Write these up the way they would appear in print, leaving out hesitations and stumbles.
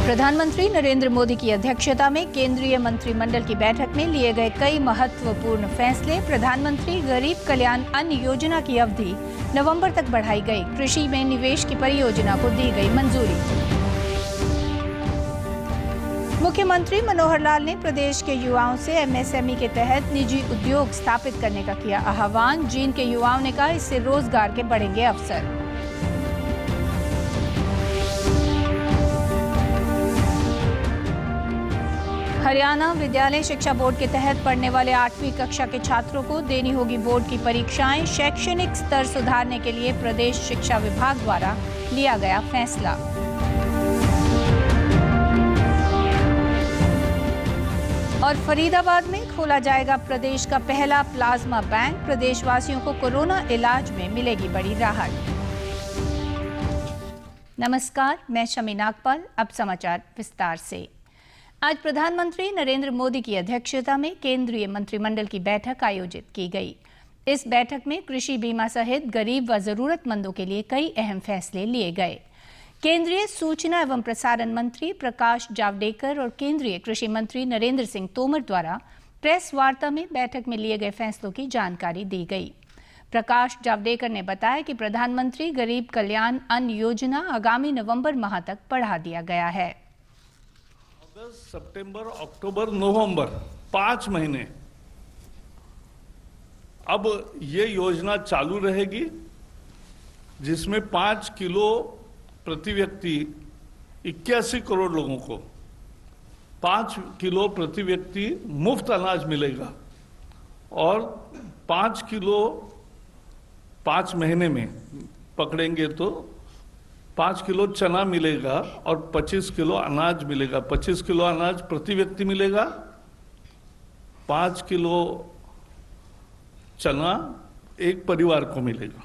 प्रधानमंत्री नरेंद्र मोदी की अध्यक्षता में केंद्रीय मंत्रिमंडल की बैठक में लिए गए कई महत्वपूर्ण फैसले। प्रधानमंत्री गरीब कल्याण अन्न योजना की अवधि नवंबर तक बढ़ाई गई। कृषि में निवेश की परियोजना को दी गई मंजूरी। मुख्यमंत्री मनोहर लाल ने प्रदेश के युवाओं से एमएसएमई के तहत निजी उद्योग स्थापित करने का किया आह्वान। जींद के युवाओं ने कहा, इससे रोजगार के बढ़ेंगे अवसर। हरियाणा विद्यालय शिक्षा बोर्ड के तहत पढ़ने वाले 8वीं कक्षा के छात्रों को देनी होगी बोर्ड की परीक्षाएं। शैक्षणिक स्तर सुधारने के लिए प्रदेश शिक्षा विभाग द्वारा लिया गया फैसला। और फरीदाबाद में खोला जाएगा प्रदेश का पहला प्लाज्मा बैंक। प्रदेशवासियों को कोरोना इलाज में मिलेगी बड़ी राहत। नमस्कार, मैं शमी नागपाल। अब समाचार विस्तार से। आज प्रधानमंत्री नरेंद्र मोदी की अध्यक्षता में केंद्रीय मंत्रिमंडल की बैठक आयोजित की गई। इस बैठक में कृषि बीमा सहित गरीब व जरूरतमंदों के लिए कई अहम फैसले लिए गए। केंद्रीय सूचना एवं प्रसारण मंत्री प्रकाश जावड़ेकर और केंद्रीय कृषि मंत्री नरेंद्र सिंह तोमर द्वारा प्रेस वार्ता में बैठक में लिए गए फैसलों की जानकारी दी गई। प्रकाश जावड़ेकर ने बताया कि प्रधानमंत्री गरीब कल्याण अन्न योजना आगामी नवंबर माह तक बढ़ा दिया गया है। अगस्त, सितंबर, अक्टूबर, नवंबर 5 महीने अब ये योजना चालू रहेगी, जिसमें 5 किलो प्रति व्यक्ति 81 करोड़ लोगों को 5 किलो प्रति व्यक्ति मुफ्त अनाज मिलेगा और 5 किलो 5 महीने में पकड़ेंगे तो 5 किलो चना मिलेगा और 25 किलो अनाज मिलेगा। 25 किलो अनाज प्रति व्यक्ति मिलेगा, 5 किलो चना एक परिवार को मिलेगा।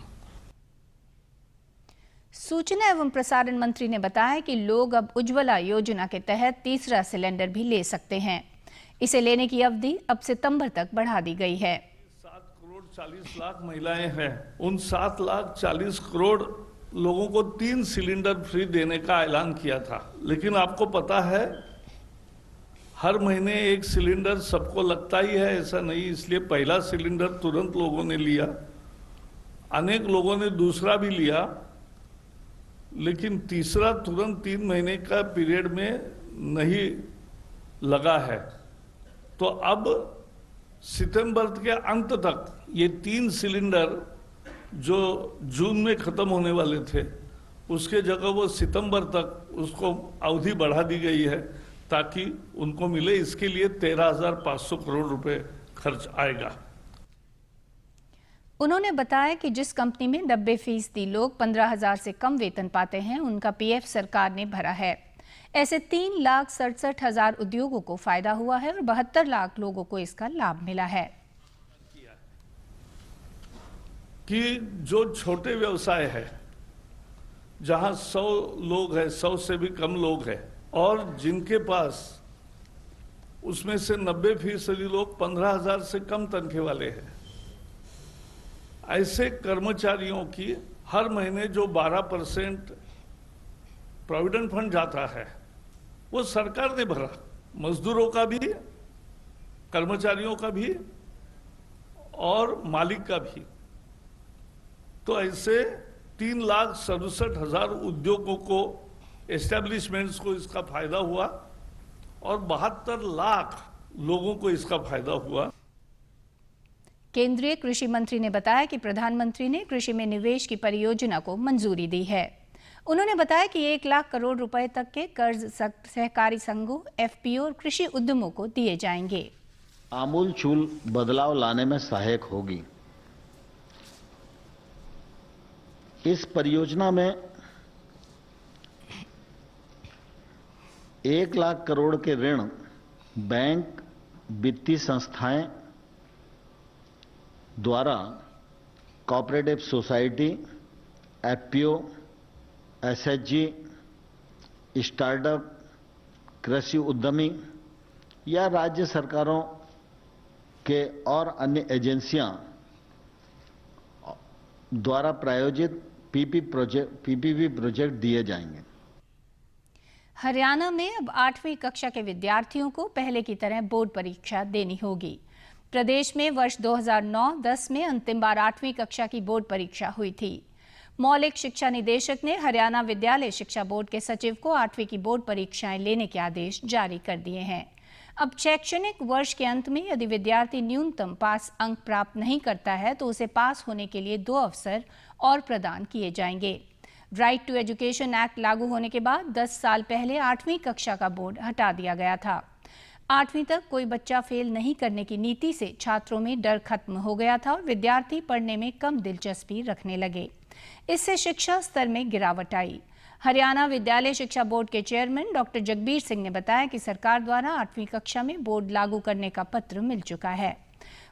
सूचना एवं प्रसारण मंत्री ने बताया कि लोग अब उज्ज्वला योजना के तहत तीसरा सिलेंडर भी ले सकते हैं। इसे लेने की अवधि अब सितंबर तक बढ़ा दी गई है। 7 करोड़ 40 लाख महिलाएं हैं, उन 7 लाख 40 करोड़ लोगों को 3 सिलेंडर फ्री देने का ऐलान किया था। लेकिन आपको पता है, हर महीने 1 सिलेंडर सबको लगता ही है, ऐसा नहीं। इसलिए पहला सिलेंडर तुरंत लोगों ने लिया, अनेक लोगों ने दूसरा भी लिया, लेकिन तीसरा तुरंत 3 महीने का पीरियड में नहीं लगा है। तो अब सितंबर के अंत तक ये 3 सिलेंडर जो जून में खत्म होने वाले थे, उसके जगह वो सितंबर तक उसको अवधि बढ़ा दी गई है ताकि उनको मिले। इसके लिए 13,500 करोड़ रुपए खर्च आएगा। उन्होंने बताया कि जिस कंपनी में 90% लोग 15,000 से कम वेतन पाते हैं, उनका पीएफ सरकार ने भरा है। ऐसे 3,67,000 उद्योगों को फायदा हुआ है और 72 लाख लोगों को इसका लाभ मिला है। कि जो छोटे व्यवसाय है, जहां 100 लोग हैं, 100 से भी कम लोग हैं, और जिनके पास उसमें से 90% लोग 15,000 से कम तनख्वाह वाले हैं, ऐसे कर्मचारियों की हर महीने जो 12% प्रोविडेंट फंड जाता है, वो सरकार ने भरा। मजदूरों का भी, कर्मचारियों का भी और मालिक का भी। तो ऐसे 3,67,000 उद्योगों को, एस्टेब्लिशमेंट्स को इसका फायदा हुआ और 72 लाख लोगों को इसका फायदा हुआ। केंद्रीय कृषि मंत्री ने बताया कि प्रधानमंत्री ने कृषि में निवेश की परियोजना को मंजूरी दी है। उन्होंने बताया कि 1 लाख करोड़ रुपए तक के कर्ज सहकारी संघों, एफपीओ और कृषि उद्यमों को दिए जाएंगे। आमूलचूल बदलाव लाने में सहायक होगी। इस परियोजना में 1 लाख करोड़ के ऋण बैंक, वित्तीय संस्थाएं द्वारा cooperative society, FPO, SHG, startup, कृषि उद्यमी या राज्य सरकारों के और अन्य एजेंसियां द्वारा प्रायोजित पीपीपी प्रोजेक्ट दिए जाएंगे। हरियाणा में अब 8वीं कक्षा के विद्यार्थियों को पहले की तरह बोर्ड परीक्षा देनी होगी। प्रदेश में वर्ष 2009-10 में अंतिम बार 8वीं कक्षा की बोर्ड परीक्षा हुई थी। मौलिक शिक्षा निदेशक ने हरियाणा विद्यालय शिक्षा बोर्ड के सचिव को 8वीं की बोर्ड परीक्षाएं लेने के आदेश जारी कर दिए हैं। अब शैक्षणिक वर्ष के अंत में यदि विद्यार्थी न्यूनतम पास अंक प्राप्त नहीं करता है तो उसे पास होने के लिए 2 अवसर और प्रदान किए जाएंगे। राइट टू एजुकेशन एक्ट लागू होने के बाद 10 साल पहले 8वीं कक्षा का बोर्ड हटा दिया गया था। 8वीं तक कोई बच्चा फेल नहीं करने की नीति से छात्रों में डर खत्म हो गया था और विद्यार्थी पढ़ने में कम दिलचस्पी रखने लगे। इससे शिक्षा स्तर में गिरावट आई। हरियाणा विद्यालय शिक्षा बोर्ड के चेयरमैन डॉक्टर जगबीर सिंह ने बताया कि सरकार द्वारा 8वीं कक्षा में बोर्ड लागू करने का पत्र मिल चुका है।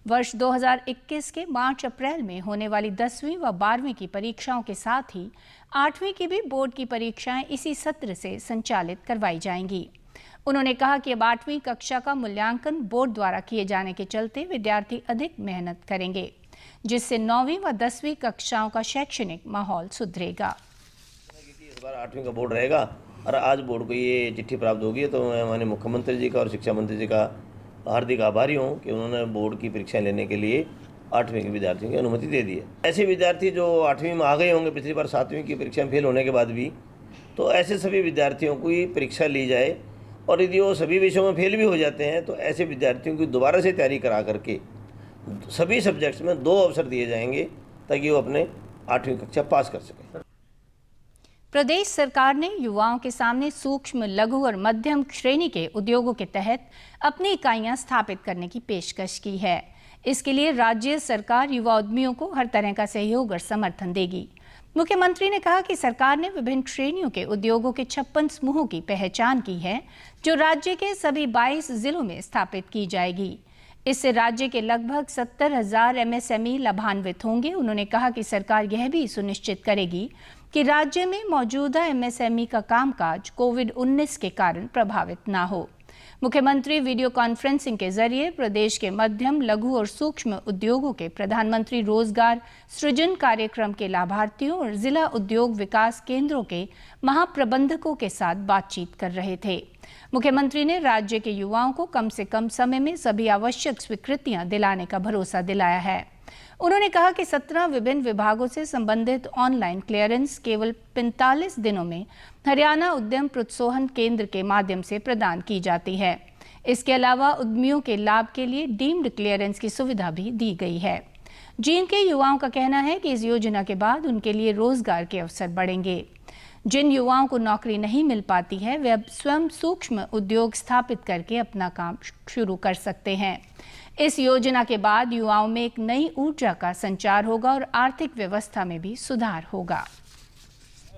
वर्ष 2021 के मार्च-अप्रैल में होने वाली 10वीं व 12वीं की परीक्षाओं के साथ ही 8वीं की भी बोर्ड की परीक्षाएं इसी सत्र से संचालित करवाई जाएंगी। उन्होंने कहा कि अब 8वीं कक्षा का मूल्यांकन बोर्ड द्वारा किए जाने के चलते विद्यार्थी अधिक मेहनत करेंगे, जिससे 9वीं व 10वीं कक्षाओं का शैक्षणिक माहौल सुधरेगा। इस बार 8वीं का बोर्ड रहेगा और आज बोर्ड को ये चिट्ठी प्राप्त होगी, तो मैं माननीय मुख्यमंत्री जी का और शिक्षा मंत्री जी का हार्दिक आभारी हूँ कि उन्होंने बोर्ड की परीक्षा लेने के लिए 8वीं के विद्यार्थियों की अनुमति दे दी है। ऐसे विद्यार्थी जो 8वीं में आ गए होंगे पिछली बार 7वीं की परीक्षा में फेल होने के बाद भी, तो ऐसे सभी विद्यार्थियों की परीक्षा ली जाए और यदि वो सभी विषयों में फेल भी हो जाते हैं तो ऐसे विद्यार्थियों की दोबारा से तैयारी करा करके सभी सब्जेक्ट्स में 2 अवसर दिए जाएंगे ताकि वो अपने 8वीं कक्षा पास कर सकें। प्रदेश सरकार ने युवाओं के सामने सूक्ष्म, लघु और मध्यम श्रेणी के उद्योगों के तहत अपनी इकाइयां स्थापित करने की पेशकश की है। इसके लिए राज्य सरकार युवा उद्यमियों को हर तरह का सहयोग और समर्थन देगी। मुख्यमंत्री ने कहा कि सरकार ने विभिन्न श्रेणियों के उद्योगों के 56 समूहों की पहचान की है, जो राज्य के सभी 22 जिलों में स्थापित की जाएगी। इससे राज्य के लगभग 70,000 MSME लाभान्वित होंगे। उन्होंने कहा कि सरकार यह भी सुनिश्चित करेगी कि राज्य में मौजूदा MSME का कामकाज कोविड-19 के कारण प्रभावित ना हो। मुख्यमंत्री वीडियो कॉन्फ्रेंसिंग के जरिए प्रदेश के मध्यम, लघु और सूक्ष्म उद्योगों के प्रधानमंत्री रोजगार सृजन कार्यक्रम के लाभार्थियों और जिला उद्योग विकास केंद्रों के महाप्रबंधकों के साथ बातचीत कर रहे थे। मुख्यमंत्री ने राज्य के युवाओं को कम से कम समय में सभी आवश्यक स्वीकृतियां दिलाने का भरोसा दिलाया है। उन्होंने कहा कि 17 विभिन्न विभागों से संबंधित ऑनलाइन क्लियरेंस केवल 45 दिनों में हरियाणा उद्यम प्रोत्साहन केंद्र के माध्यम से प्रदान की जाती है। इसके अलावा उद्यमियों के लाभ के लिए डीम्ड क्लियरेंस की सुविधा भी दी गई है। जिनके युवाओं का कहना है कि इस योजना के बाद उनके लिए रोजगार के अवसर बढ़ेंगे। जिन युवाओं को नौकरी नहीं मिल पाती है, वे अब स्वयं सूक्ष्म उद्योग स्थापित करके अपना काम शुरू कर सकते हैं। इस योजना के बाद युवाओं में एक नई ऊर्जा का संचार होगा और आर्थिक व्यवस्था में भी सुधार होगा।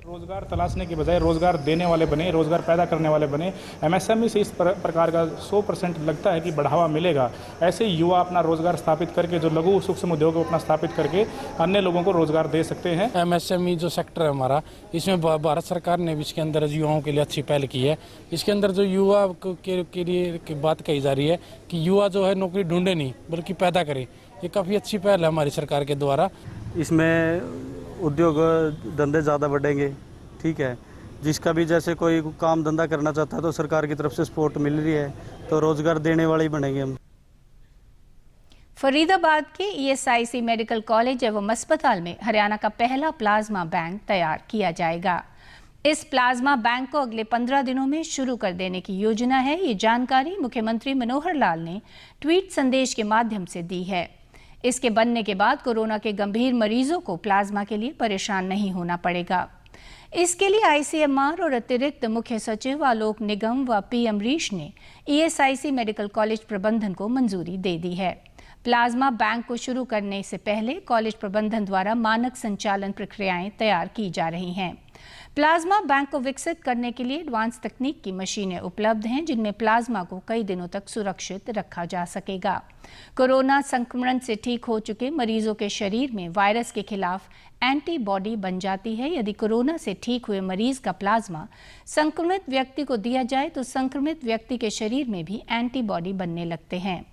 रोजगार तलाशने के बजाय रोजगार देने वाले बने, रोजगार पैदा करने वाले बने। MSME से इस प्रकार का 100% लगता है कि बढ़ावा मिलेगा। ऐसे युवा अपना रोजगार स्थापित करके, जो लघु सूक्ष्म उद्योग को अपना स्थापित करके अन्य लोगों को रोजगार दे सकते हैं। MSME जो सेक्टर है हमारा, इसमें भारत सरकार ने भी इसके अंदर युवाओं के लिए अच्छी पहल की है। इसके अंदर जो युवा के लिए की बात कही जा रही है कि युवा जो है नौकरी ढूंढे नहीं बल्कि पैदा करे, ये काफ़ी अच्छी पहल है हमारी सरकार के द्वारा। इसमें उद्योग धंधे ज़्यादा बढ़ेंगे, ठीक है। जिसका भी जैसे कोई काम धंधा करना चाहता है तो सरकार की तरफ से सपोर्ट मिल रही है, तो रोजगार देने वाले ही बनेंगे हम। फरीदाबाद के ESIC मेडिकल कॉलेज एवं अस्पताल में हरियाणा का पहला प्लाज्मा बैंक तैयार किया जाएगा। इस प्लाज्मा बैंक को अगले 15 दिनों में शुरू कर देने की योजना है। ये जानकारी मुख्यमंत्री मनोहर लाल ने ट्वीट संदेश के माध्यम से दी है। इसके बनने के बाद कोरोना के गंभीर मरीजों को प्लाज्मा के लिए परेशान नहीं होना पड़ेगा। इसके लिए ICMR और अतिरिक्त मुख्य सचिव आलोक निगम व P अमरीश ने ESIC मेडिकल कॉलेज प्रबंधन को मंजूरी दे दी है। प्लाज्मा बैंक को शुरू करने से पहले कॉलेज प्रबंधन द्वारा मानक संचालन प्रक्रियाएं तैयार की जा रही हैं। प्लाज्मा बैंक को विकसित करने के लिए एडवांस तकनीक की मशीनें उपलब्ध हैं, जिनमें प्लाज्मा को कई दिनों तक सुरक्षित रखा जा सकेगा। कोरोना संक्रमण से ठीक हो चुके मरीजों के शरीर में वायरस के खिलाफ एंटीबॉडी बन जाती है। यदि कोरोना से ठीक हुए मरीज का प्लाज्मा संक्रमित व्यक्ति को दिया जाए तो संक्रमित व्यक्ति के शरीर में भी एंटीबॉडी बनने लगते हैं।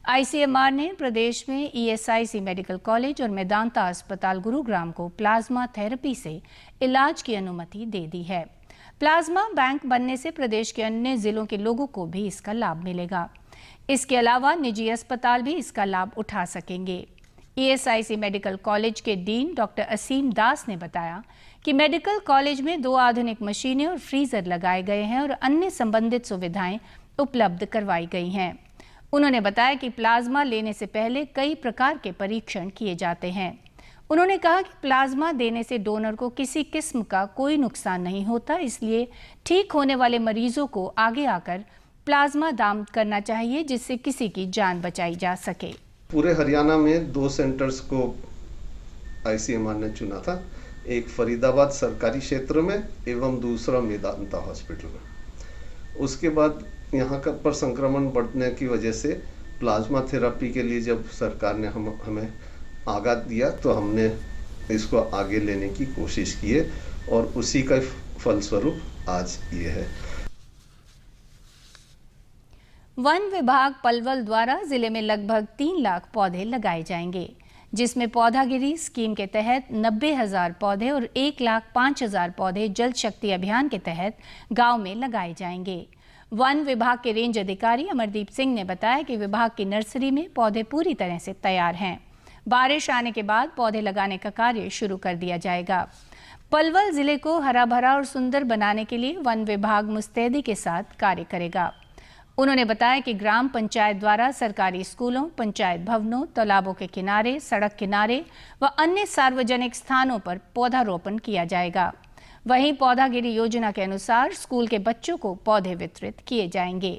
ICMR ने प्रदेश में ESIC मेडिकल कॉलेज और मेदांता अस्पताल गुरुग्राम को प्लाज्मा थेरेपी से इलाज की अनुमति दे दी है। प्लाज्मा बैंक बनने से प्रदेश के अन्य जिलों के लोगों को भी इसका लाभ मिलेगा। इसके अलावा निजी अस्पताल भी इसका लाभ उठा सकेंगे। ESIC मेडिकल कॉलेज के डीन डॉक्टर असीम दास ने बताया कि मेडिकल कॉलेज में 2 आधुनिक मशीनें और फ्रीजर लगाए गए हैं और अन्य संबंधित सुविधाएं उपलब्ध करवाई गई हैं। उन्होंने बताया कि प्लाज्मा लेने से पहले कई प्रकार के परीक्षण किए जाते हैं। उन्होंने कहा कि प्लाज्मा देने से डोनर को किसी किस्म का कोई नुकसान नहीं होता, इसलिए ठीक होने वाले मरीजों को आगे आकर प्लाज्मा दान करना चाहिए, जिससे किसी की जान बचाई जा सके। पूरे हरियाणा में 2 सेंटर्स को ICMR ने चुना था, एक फरीदाबाद सरकारी क्षेत्र में एवं दूसरा मेदांता हॉस्पिटल में। उसके बाद यहाँ का पर संक्रमण बढ़ने की वजह से प्लाज्मा थेरेपी के लिए जब सरकार ने हमें आगाह दिया तो हमने इसको आगे लेने की कोशिश की है और उसी का फलस्वरूप आज ये है। वन विभाग पलवल द्वारा जिले में लगभग 3 लाख पौधे लगाए जाएंगे, जिसमें पौधागिरी स्कीम के तहत 90,000 पौधे और 1,05,000 पौधे जल शक्ति अभियान के तहत गांव में लगाए जाएंगे। वन विभाग के रेंज अधिकारी अमरदीप सिंह ने बताया कि विभाग की नर्सरी में पौधे पूरी तरह से तैयार हैं। बारिश आने के बाद पौधे लगाने का कार्य शुरू कर दिया जाएगा। पलवल जिले को हरा भरा और सुंदर बनाने के लिए वन विभाग मुस्तैदी के साथ कार्य करेगा। उन्होंने बताया कि ग्राम पंचायत द्वारा सरकारी स्कूलों, पंचायत भवनों, तालाबों के किनारे, सड़क किनारे व अन्य सार्वजनिक स्थानों पर पौधारोपण किया जाएगा। वहीं पौधागिरी योजना के अनुसार स्कूल के बच्चों को पौधे वितरित किए जाएंगे।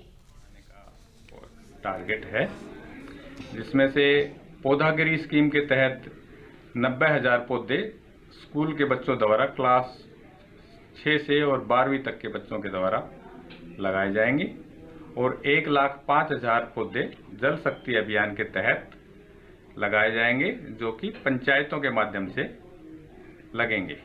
टारगेट है जिसमें से पौधागिरी स्कीम के तहत 90,000 पौधे स्कूल के बच्चों द्वारा क्लास 6 से और 12वीं तक के बच्चों के द्वारा लगाए जाएंगे और 1,05,000 पौधे जल शक्ति अभियान के तहत लगाए जाएंगे, जो कि पंचायतों के माध्यम से लगेंगे।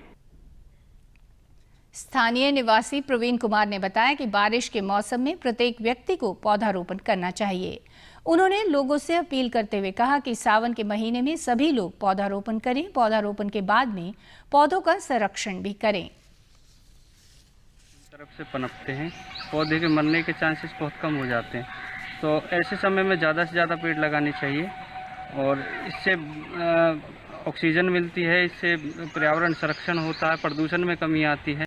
स्थानीय निवासी प्रवीण कुमार ने बताया कि बारिश के मौसम में प्रत्येक व्यक्ति को पौधारोपण करना चाहिए। उन्होंने लोगों से अपील करते हुए कहा कि सावन के महीने में सभी लोग पौधारोपण करें। पौधारोपण के बाद में पौधों का संरक्षण भी करें। तरफ से पनपते हैं, पौधे के मरने के चांसेस बहुत कम हो जाते हैं, तो ऐसे समय में ज़्यादा से ज़्यादा पेड़ लगाने चाहिए और इससे ऑक्सीजन मिलती है, इससे पर्यावरण संरक्षण होता है, प्रदूषण में कमी आती है।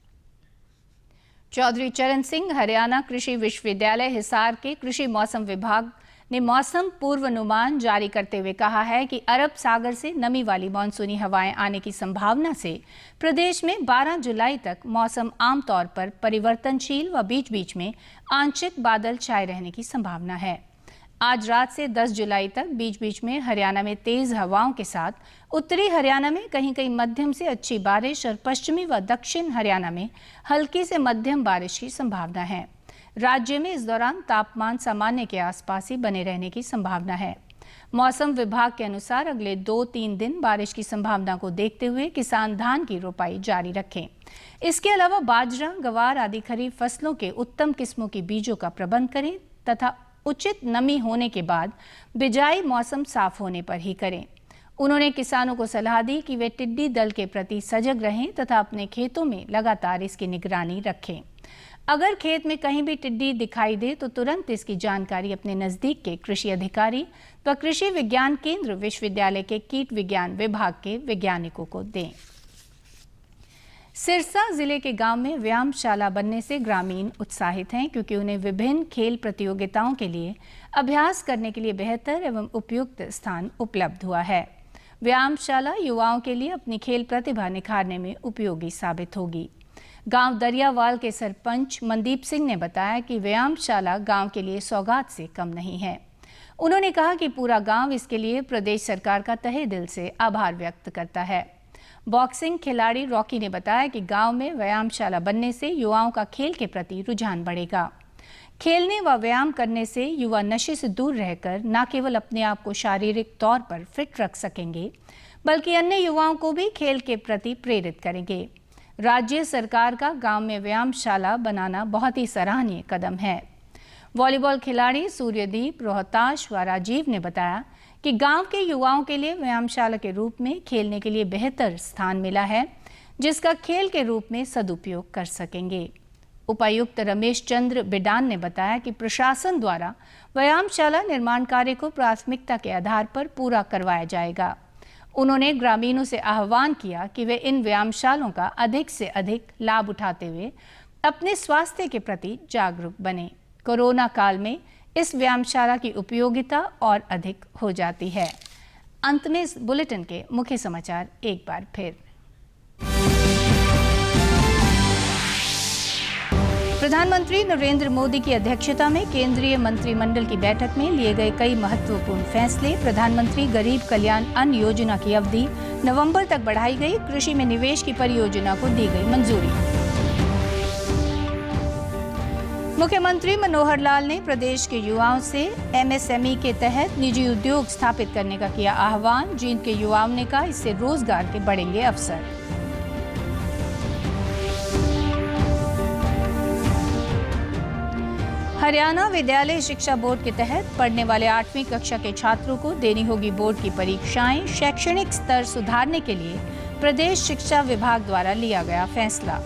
चौधरी चरण सिंह हरियाणा कृषि विश्वविद्यालय हिसार के कृषि मौसम विभाग ने मौसम पूर्वानुमान जारी करते हुए कहा है कि अरब सागर से नमी वाली मानसूनी हवाएं आने की संभावना से प्रदेश में 12 जुलाई तक मौसम आमतौर पर परिवर्तनशील व बीच बीच में आंशिक बादल छाए रहने की संभावना है। आज रात से 10 जुलाई तक बीच बीच में हरियाणा में तेज हवाओं के साथ उत्तरी हरियाणा में कहीं कहीं मध्यम से अच्छी बारिश और पश्चिमी व दक्षिण हरियाणा में हल्की से मध्यम बारिश की संभावना है। राज्य में इस दौरान तापमान सामान्य के आसपास ही बने रहने की संभावना है। मौसम विभाग के अनुसार अगले 2-3 दिन बारिश की संभावना को देखते हुए किसान धान की रोपाई जारी रखें। इसके अलावा बाजरा, गवार आदि खरीफ फसलों के उत्तम किस्मों के बीजों का प्रबंध करें तथा उचित नमी होने के बाद बिजाई मौसम साफ होने पर ही करें। उन्होंने किसानों को सलाह दी कि वे टिड्डी दल के प्रति सजग रहें तथा अपने खेतों में लगातार इसकी निगरानी रखें। अगर खेत में कहीं भी टिड्डी दिखाई दे तो तुरंत इसकी जानकारी अपने नजदीक के कृषि अधिकारी व कृषि विज्ञान केंद्र विश्वविद्यालय के कीट विज्ञान विभाग के वैज्ञानिकों को दें। सिरसा जिले के गांव में व्यायामशाला बनने से ग्रामीण उत्साहित हैं, क्योंकि उन्हें विभिन्न खेल प्रतियोगिताओं के लिए अभ्यास करने के लिए बेहतर एवं उपयुक्त स्थान उपलब्ध हुआ है। व्यायामशाला युवाओं के लिए अपनी खेल प्रतिभा निखारने में उपयोगी साबित होगी। गांव दरियावाल के सरपंच मनदीप सिंह ने बताया कि व्यायामशाला गांव के लिए सौगात से कम नहीं है। उन्होंने कहा कि पूरा गांव इसके लिए प्रदेश सरकार का तहे दिल से आभार व्यक्त करता है। बॉक्सिंग खिलाड़ी रॉकी ने बताया कि गांव में व्यायामशाला बनने से युवाओं का खेल के प्रति रुझान बढ़ेगा। खेलने व व्यायाम करने से युवा नशे से दूर रहकर न केवल अपने आप को शारीरिक तौर पर फिट रख सकेंगे, बल्कि अन्य युवाओं को भी खेल के प्रति प्रेरित करेंगे। राज्य सरकार का गांव में व्यायामशाला बनाना बहुत ही सराहनीय कदम है। वॉलीबॉल खिलाड़ी सूर्यदीप, रोहताश व राजीव ने बताया कि गांव के युवाओं के लिए व्यायामशाला के रूप में खेलने के लिए बेहतर स्थान मिला है, जिसका खेल के रूप में सदुपयोग कर सकेंगे। उपायुक्त रमेश चंद्र बिडान ने बताया कि प्रशासन द्वारा व्यायामशाला निर्माण कार्य को प्राथमिकता के आधार पर पूरा करवाया जाएगा। उन्होंने ग्रामीणों से आह्वान किया कि वे इन व्यायामशालों का अधिक से अधिक लाभ उठाते हुए अपने स्वास्थ्य के प्रति जागरूक बने। कोरोना काल में इस व्यायामशाला की उपयोगिता और अधिक हो जाती है। अंत में इस बुलेटिन के मुख्य समाचार एक बार फिर। प्रधानमंत्री नरेंद्र मोदी की अध्यक्षता में केंद्रीय मंत्रिमंडल की बैठक में लिए गए कई महत्वपूर्ण फैसले। प्रधानमंत्री गरीब कल्याण अन्न योजना की अवधि नवंबर तक बढ़ाई गई। कृषि में निवेश की परियोजना को दी गई मंजूरी। मुख्यमंत्री मनोहर लाल ने प्रदेश के युवाओं से एमएसएमई के तहत निजी उद्योग स्थापित करने का किया आह्वान। जींद के युवाओं ने कहा, इससे रोजगार के बढ़ेंगे अवसर। हरियाणा विद्यालय शिक्षा बोर्ड के तहत पढ़ने वाले 8वीं कक्षा के छात्रों को देनी होगी बोर्ड की परीक्षाएं। शैक्षणिक स्तर सुधारने के लिए प्रदेश शिक्षा विभाग द्वारा लिया गया फैसला।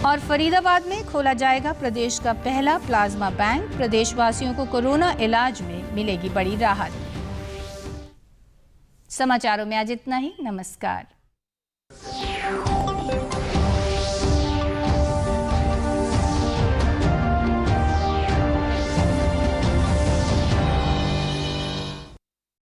और फरीदाबाद में खोला जाएगा प्रदेश का पहला प्लाज्मा बैंक। प्रदेशवासियों को कोरोना इलाज में मिलेगी बड़ी राहत। समाचारों में आज इतना ही। नमस्कार।